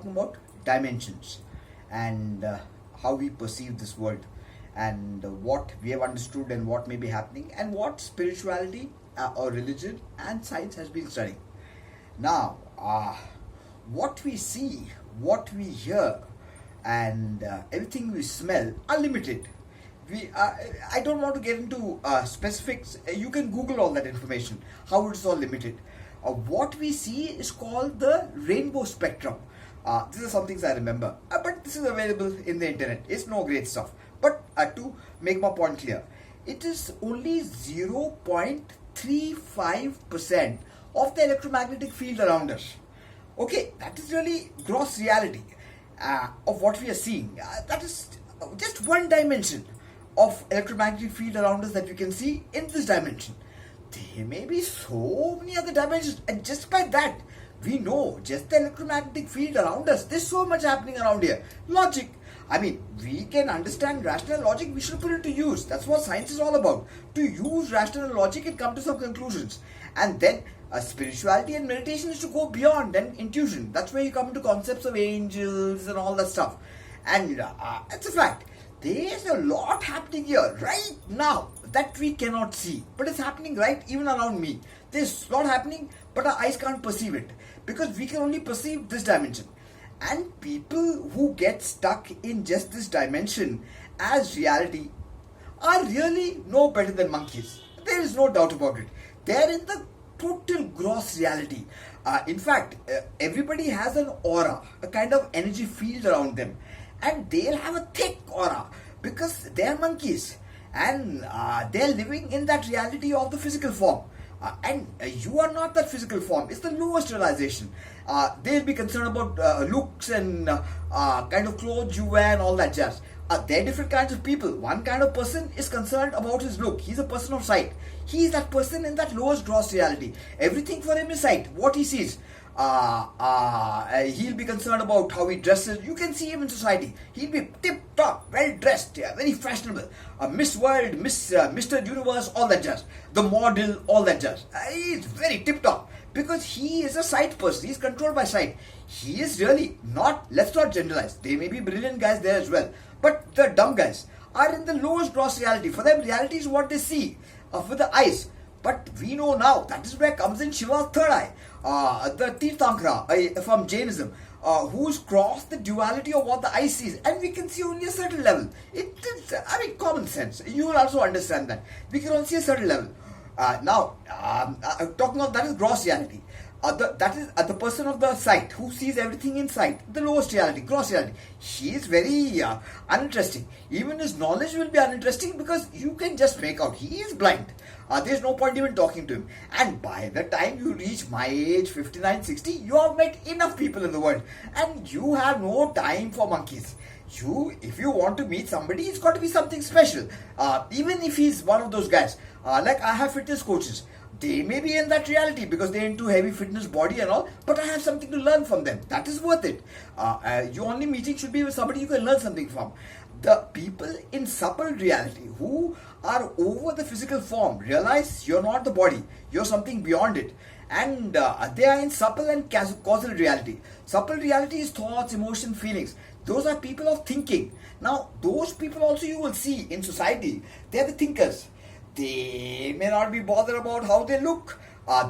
talking about dimensions and how we perceive this world and what we have understood and what may be happening and what spirituality or religion and science has been studying. Now, what we see, what we hear, and everything we smell are limited. I don't want to get into specifics. You can Google all that information, how it's all limited. What we see is called the rainbow spectrum. These are some things I remember. But this is available in the internet. It's no great stuff. But to make my point clear, it is only 0.35% of the electromagnetic field around us. Okay, that is really gross reality of what we are seeing. That is just one dimension of electromagnetic field around us that we can see in this dimension. There may be so many other dimensions, and just by that, we know just the electromagnetic field around us. There's so much happening around here. Logic. I mean, we can understand rational logic, we should put it to use. That's what science is all about. To use rational logic and come to some conclusions. And then spirituality and meditation is to go beyond and intuition. That's where you come into concepts of angels and all that stuff. And it's a fact. There's a lot happening here right now that we cannot see. But it's happening right even around me. There's a lot happening, but our eyes can't perceive it. Because we can only perceive this dimension. And people who get stuck in just this dimension as reality are really no better than monkeys. There is no doubt about it. They're in the total gross reality. In fact, everybody has an aura, a kind of energy field around them. And they'll have a thick aura because they're monkeys. And they're living in that reality of the physical form. And you are not that physical form. It's the lowest realization. They'll be concerned about looks and kind of clothes you wear and all that jazz. They're different kinds of people. One kind of person is concerned about his look. He's a person of sight. He is that person in that lowest gross reality. Everything for him is sight. What he sees. He'll be concerned about how he dresses. You can see him in society. He'll be tip-top, well-dressed, very fashionable. Miss World, Mr. Universe, all that jazz. The model, all that jazz. He's very tip-top because he is a sight person. He's controlled by sight. He is really not, let's not generalize. There may be brilliant guys there as well. But the dumb guys are in the lowest gross reality. For them, reality is what they see with the eyes. But we know now, that is where comes in Shiva's third eye, the Tirthankara from Jainism, who's crossed the duality of what the eye sees. And we can see only a certain level. It is, common sense. You will also understand that. We can only see a certain level. Now, talking of that is gross reality. That is the person of the sight who sees everything in sight, the lowest reality, gross reality. He is very uninteresting. Even his knowledge will be uninteresting because you can just make out he is blind. There's no point even talking to him. And by the time you reach my age, 59, 60, you have met enough people in the world. And you have no time for monkeys. If you want to meet somebody, it's got to be something special. Even if he's one of those guys. Like I have fitness coaches. They may be in that reality because they're into heavy fitness body and all, but I have something to learn from them. That is worth it. Your only meeting should be with somebody you can learn something from. The people in supple reality who are over the physical form realize you're not the body, you're something beyond it. And they are in supple and causal reality. Supple reality is thoughts, emotion, feelings. Those are people of thinking. Now, those people also you will see in society, they are the thinkers. They may not be bothered about how they look.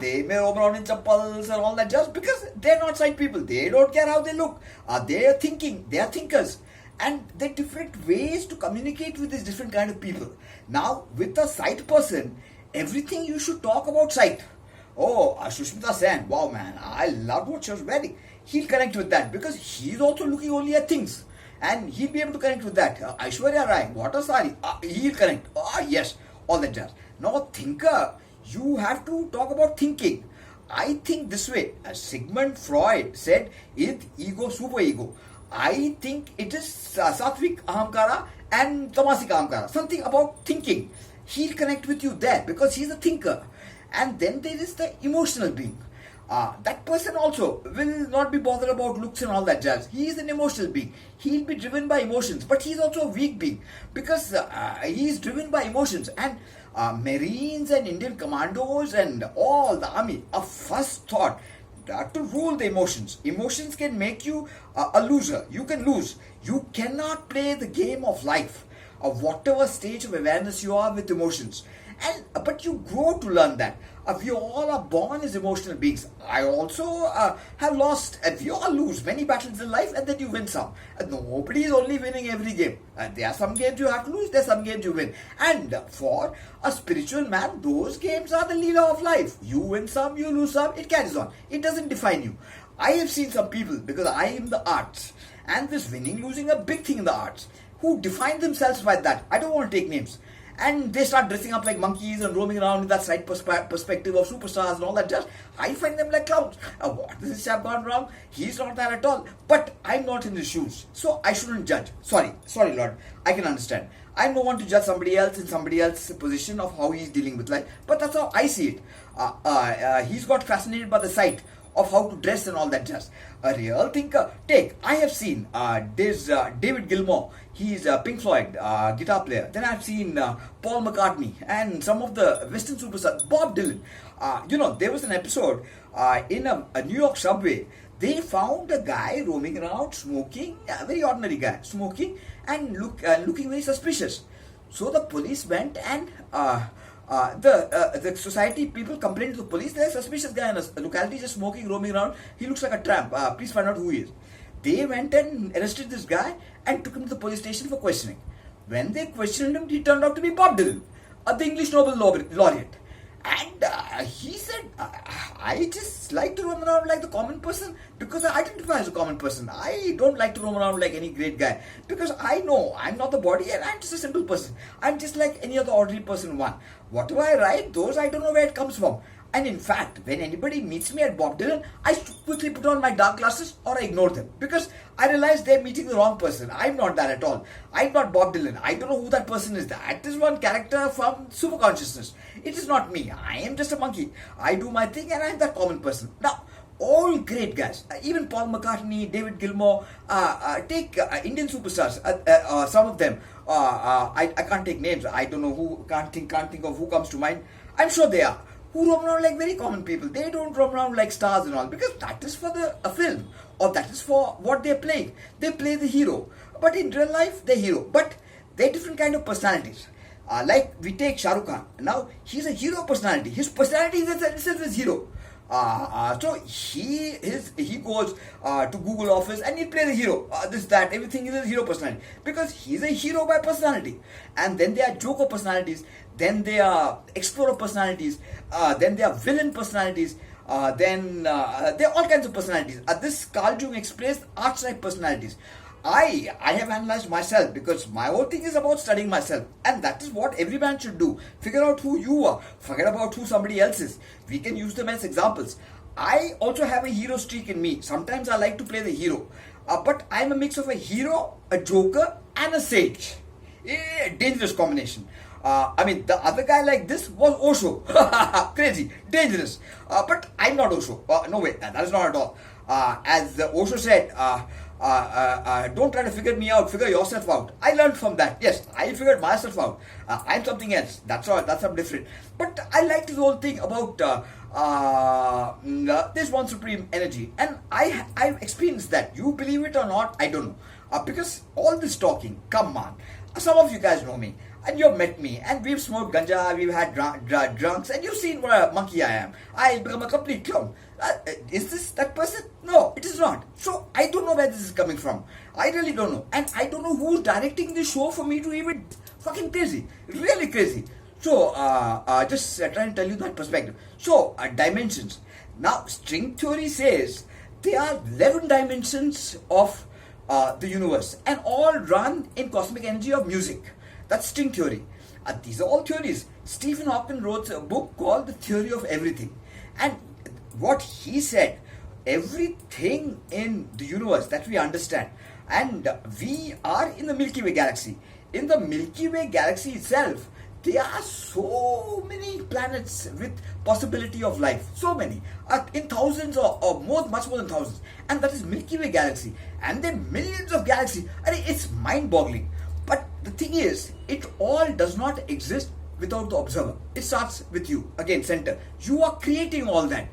They may roam around in chappals and all that just because they're not sight people. They don't care how they look. They're thinking. They are thinkers. And there are different ways to communicate with these different kind of people. Now, with a sight person, everything you should talk about sight. Oh, Shushmita Sen, wow man, I loved what she was wearing. He'll connect with that because he's also looking only at things. And he'll be able to connect with that. Aishwarya Rai, what a sari. He'll connect. Yes. All that jazz. Now, thinker, you have to talk about thinking. I think this way. As Sigmund Freud said, id, ego, superego. I think it is sattvic ahamkara and tamasic ahamkara. Something about thinking. He'll connect with you there because he's a thinker. And then there is the emotional being. That person also will not be bothered about looks and all that jazz. He is an emotional being. He'll be driven by emotions, but he's also a weak being because he is driven by emotions. And Marines and Indian commandos and all the army, a first thought, to rule the emotions. Emotions can make you a loser. You can lose. You cannot play the game of life, of whatever stage of awareness you are with emotions. And but you grow to learn that. We all are born as emotional beings. I also have lost, and we all lose many battles in life, and then you win some. Nobody is only winning every game. There are some games you have to lose, there are some games you win. And for a spiritual man, those games are the leader of life. You win some, you lose some, it carries on. It doesn't define you. I have seen some people, because I am the arts, and this winning, losing a big thing in the arts, who define themselves by that. I don't want to take names. And they start dressing up like monkeys and roaming around in that side perspective of superstars and all that jazz. I find them like clowns. What has this chap gone wrong? He's not that at all. But I'm not in his shoes, so I shouldn't judge. Sorry, Lord. I can understand. I'm no one to judge somebody else in somebody else's position of how he's dealing with life. But that's how I see it. He's got fascinated by the sight of how to dress and all that jazz. A real thinker. I have seen there's David Gilmour. He's a Pink Floyd guitar player. Then I've seen Paul McCartney and some of the Western superstars. Bob Dylan. There was an episode in a New York subway. They found a guy roaming around smoking, a very ordinary guy, smoking and looking very suspicious. So the police went and the society people complained to the police. There's a suspicious guy in a locality just smoking, roaming around. He looks like a tramp. Please find out who he is. They went and arrested this guy and took him to the police station for questioning. When they questioned him, he turned out to be Bob Dylan, the English Nobel laureate. And he said, I just like to roam around like the common person because I identify as a common person. I don't like to roam around like any great guy because I know I'm not the body and I'm just a simple person. I'm just like any other ordinary person one. Whatever I write, those I don't know where it comes from. And in fact, when anybody meets me at Bob Dylan, I quickly put on my dark glasses or I ignore them because I realize they're meeting the wrong person. I'm not that at all. I'm not Bob Dylan. I don't know who that person is. That is one character from super consciousness. It is not me. I am just a monkey. I do my thing and I'm that common person. Now, all great guys, even Paul McCartney, David Gilmour, take Indian superstars, some of them. I can't take names. I don't know who, can't think of who comes to mind. I'm sure they are. Who roam around like very common people. They don't roam around like stars and all because that is for a film or that is for what they're playing. They play the hero. But in real life, they're hero. But they're different kind of personalities. Like we take Shah Rukh Khan. Now, he's a hero personality. His personality itself is hero. So he goes to Google office and he play the hero. This, that, everything is a hero personality. Because he's a hero by personality. And then there are joker personalities. Then there are explorer personalities. Then there are villain personalities. Then there are all kinds of personalities. This Carl Jung explains archetype personalities. I have analyzed myself because my whole thing is about studying myself, and that is what every man should do. Figure out who you are. Forget about who somebody else is. We can use them as examples. I also have a hero streak in me. Sometimes I like to play the hero, but I'm a mix of a hero, a joker, and a sage. Dangerous combination. The other guy like this was Osho. Crazy, dangerous. But I'm not Osho. No way, that is not at all. As Osho said, don't try to figure me out, figure yourself out. I learned from that. Yes, I figured myself out. I'm something else. That's all. That's something different. But I like this whole thing about this one supreme energy. And I've experienced that. You believe it or not, I don't know. Because all this talking, come on. Some of you guys know me. And you've met me, and we've smoked ganja, we've had drunks, and you've seen what a monkey I am. I become a complete clown. Is this that person? No, it is not. So I don't know where this is coming from. I really don't know. And I don't know who's directing this show for me to even fucking crazy. Really crazy. So, just trying to tell you that perspective. So, dimensions. Now, string theory says there are 11 dimensions of the universe, and all run in cosmic energy of music. That's string theory. These are all theories. Stephen Hawking wrote a book called The Theory of Everything. And what he said, everything in the universe that we understand, and we are in the Milky Way galaxy. In the Milky Way galaxy itself, there are so many planets with possibility of life. So many. In thousands or more, much more than thousands. And that is Milky Way galaxy. And there are millions of galaxies. It's mind-boggling. But the thing is, it all does not exist without the observer. It starts with you, again, center. You are creating all that.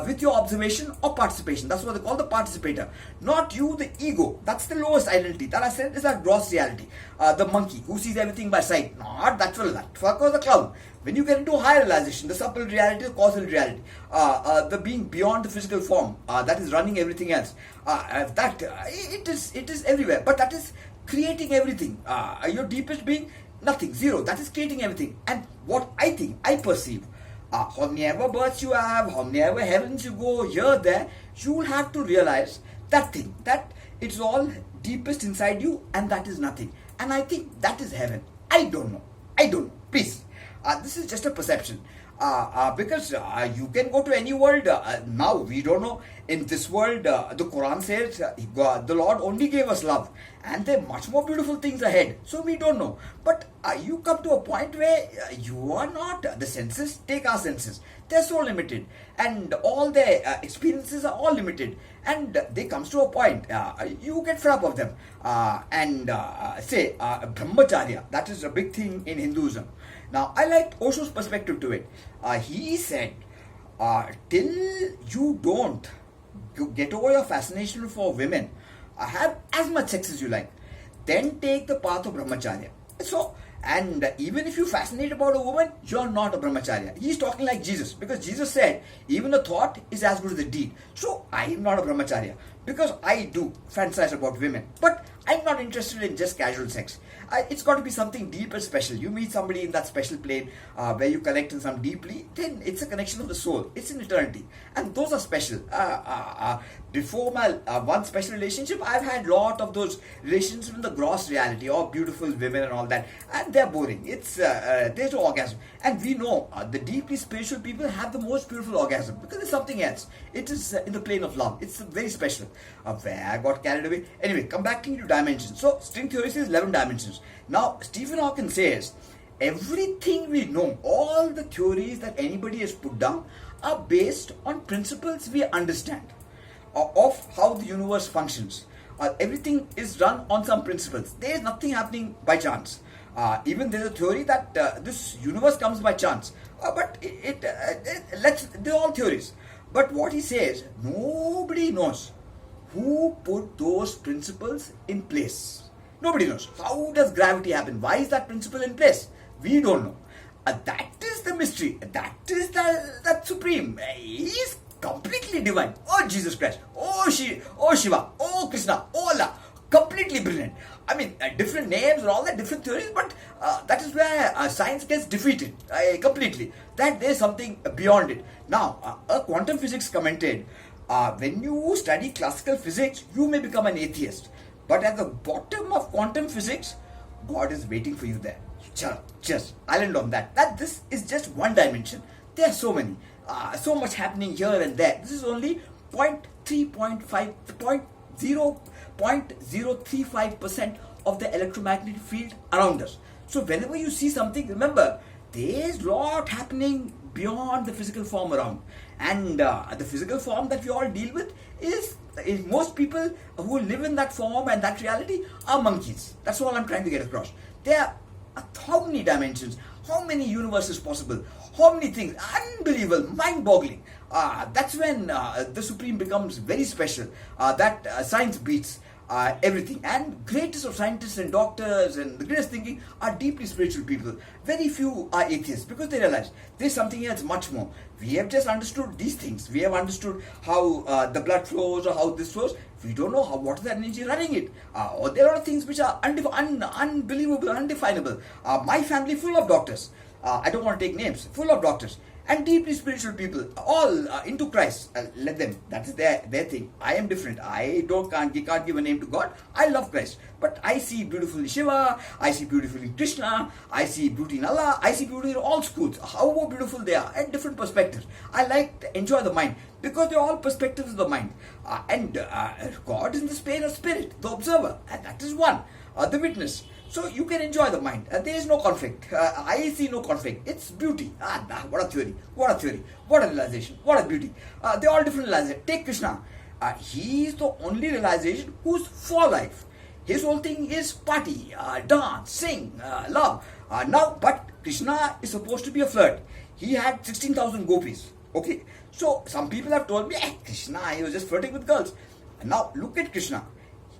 with your observation or participation. That's what they call the participator. Not you, the ego. That's the lowest identity. That I said is a gross reality. The monkey who sees everything by sight. Not that fellow. That fuck was the clown. When you get into higher realization, the subtle reality, the causal reality, the being beyond the physical form, that is running everything else. It is everywhere. But that is creating everything. Your deepest being, nothing, zero. That is creating everything. And what I think, I perceive, how many ever births you have, how many ever heavens you go, here, there, you will have to realize that thing, that it's all deepest inside you, and that is nothing. And I think that is heaven. I don't know. Please. This is just a perception. Because you can go to any world. Now, we don't know. In this world, the Quran says the Lord only gave us love. And there are much more beautiful things ahead. So we don't know. But you come to a point where you are not. The senses, take our senses. They're so limited. And all their experiences are all limited. And they comes to a point. You get fed up of them. Say, Brahmacharya. That is a big thing in Hinduism. Now, I liked Osho's perspective to it. He said, till you don't get over your fascination for women, have as much sex as you like, then take the path of brahmacharya. So, and even if you fascinate about a woman, you're not a brahmacharya. He's talking like Jesus, because Jesus said, even the thought is as good as the deed. So, I am not a brahmacharya, because I do fantasize about women. But I'm not interested in just casual sex. It's got to be something deep and special. You meet somebody in that special plane where you connect in some deeply, then it's a connection of the soul. It's in eternity. And those are special. Before my one special relationship, I've had a lot of those relationships in the gross reality of beautiful women and all that. And they're boring. There's no orgasm. And we know the deeply spiritual people have the most beautiful orgasm because it's something else. It is in the plane of love. It's very special. Where I got carried away. Anyway, come back to dimensions. So, string theory says 11 dimensions. Now, Stephen Hawking says everything we know, all the theories that anybody has put down are based on principles we understand of how the universe functions. Everything is run on some principles. There is nothing happening by chance. Even there is a theory that this universe comes by chance. But they're all theories. But what he says, nobody knows who put those principles in place. Nobody knows. How does gravity happen? Why is that principle in place? We don't know. That is the mystery. That is that supreme. He is completely divine. Oh, Jesus Christ. Oh, Shiva. Oh, Krishna. Oh, Allah. Completely brilliant. I mean, different names and all that, different theories, but that is where science gets defeated completely. That there is something beyond it. Now, a quantum physics commented, when you study classical physics, you may become an atheist. But at the bottom of quantum physics, God is waiting for you there. Just island on that. This is just one dimension. There are so many. So much happening here and there. This is only 0.035% of the electromagnetic field around us. So whenever you see something, remember, there's a lot happening beyond the physical form around. And the physical form that we all deal with is most people who live in that form and that reality are monkeys. That's all I'm trying to get across. There are how many dimensions, how many universes possible, how many things, unbelievable, mind-boggling. That's when the Supreme becomes very special. That science beats everything. And greatest of scientists and doctors and the greatest thinking are deeply spiritual people. Very few are atheists because they realize there's something else much more. We have just understood these things. We have understood how the blood flows or how this flows. We don't know what is the energy running it. Or there are things which are unbelievable, undefinable. My family full of doctors. I don't want to take names. Full of doctors. And deeply spiritual people, all into Christ. Let them. That is their thing. I am different. Can't give a name to God. I love Christ. But I see beautiful in Shiva. I see beautiful in Krishna. I see beauty in Allah. I see beauty in all schools. However beautiful they are, at different perspectives. I like to enjoy the mind because they're all perspectives of the mind. God is in the space of spirit, the observer. And that is one. The witness. So you can enjoy the mind. There is no conflict. I see no conflict. It's beauty. What a theory. What a theory. What a realization. What a beauty. They're all different realizations. Take Krishna. He is the only realization who's for life. His whole thing is party, dance, sing, love. But Krishna is supposed to be a flirt. He had 16,000 gopis. Okay, so some people have told me, Krishna, he was just flirting with girls. Now look at Krishna.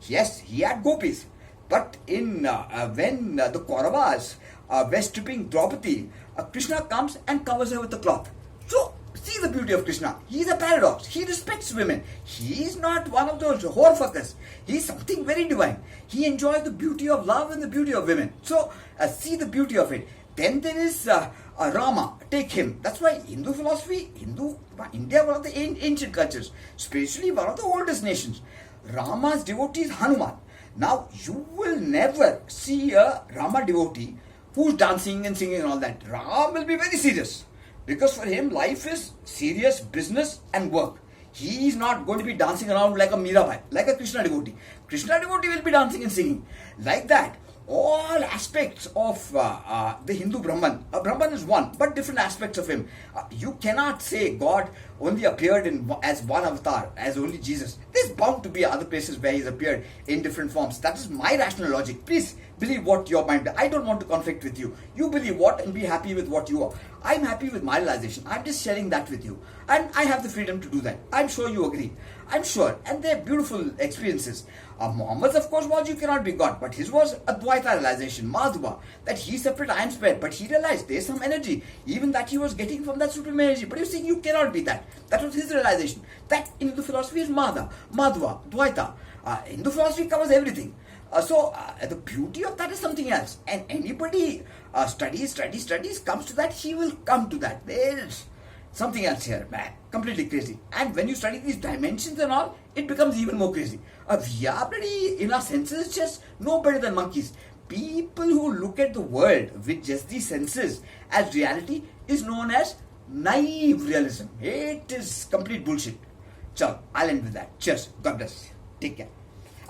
Yes, he had gopis, but in when the Kauravas were stripping Draupadi, Krishna comes and covers her with a cloth. So see the beauty of Krishna. He's a paradox. He respects women. He's not one of those whore fuckers. He's something very divine. He enjoys the beauty of love and the beauty of women. So see the beauty of it. Then there is Rama. Take him. That's why Hindu philosophy, India, one of the ancient cultures, spiritually one of the oldest nations. Rama's devotee is Hanuman. Now you will never see a Rama devotee who's dancing and singing and all that. Ram will be very serious. Because for him, life is serious business and work. He is not going to be dancing around like a Mirabai, like a Krishna devotee. Krishna devotee will be dancing and singing. Like that, all aspects of the Hindu Brahman. Brahman is one, but different aspects of him. You cannot say God only appeared as one avatar, as only Jesus. There's bound to be other places where he's appeared in different forms. That is my rational logic. Please believe what your mind. I don't want to conflict with you. You believe what and be happy with what you are. I'm happy with my realization. I'm just sharing that with you. And I have the freedom to do that. I'm sure you agree. I'm sure. And they're beautiful experiences. Muhammad's, of course, was you cannot be God. But his was Advaita realization, Madhva, that he's separate, I am spared. But he realized there's some energy, even that he was getting from that supreme energy. But you see, you cannot be that. That was his realization. That in Hindu philosophy is Madhva, Dvaita. Hindu philosophy covers everything. So the beauty of that is something else. And anybody studies, comes to that, he will come to that. There's something else here, man. Completely crazy. And when you study these dimensions and all, it becomes even more crazy. We are pretty, in our senses, just no better than monkeys. People who look at the world with just these senses as reality is known as naive realism. It is complete bullshit. So, I'll end with that. Cheers. God bless. Take care.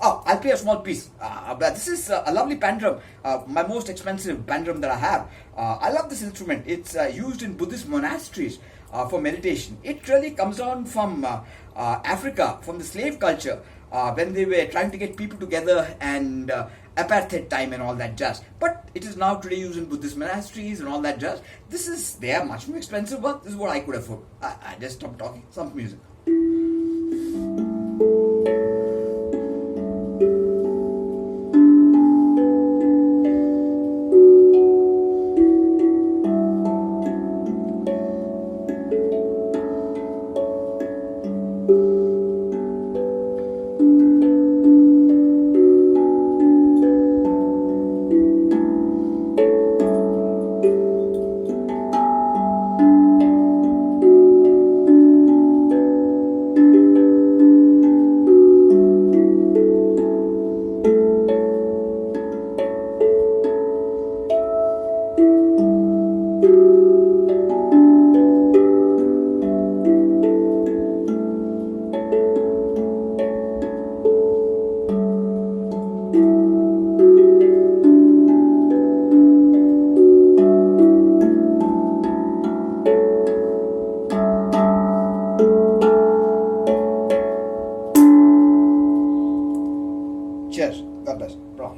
Oh, I'll play a small piece. But this is a lovely pandrum, my most expensive pandrum that I have. I love this instrument. It's used in Buddhist monasteries for meditation. It really comes down from Africa, from the slave culture, when they were trying to get people together and apartheid time and all that jazz. But it is now today used in Buddhist monasteries and all that jazz. They are much more expensive, but this is what I could afford. I just stopped talking. Some music. Cheers. God bless. Bro.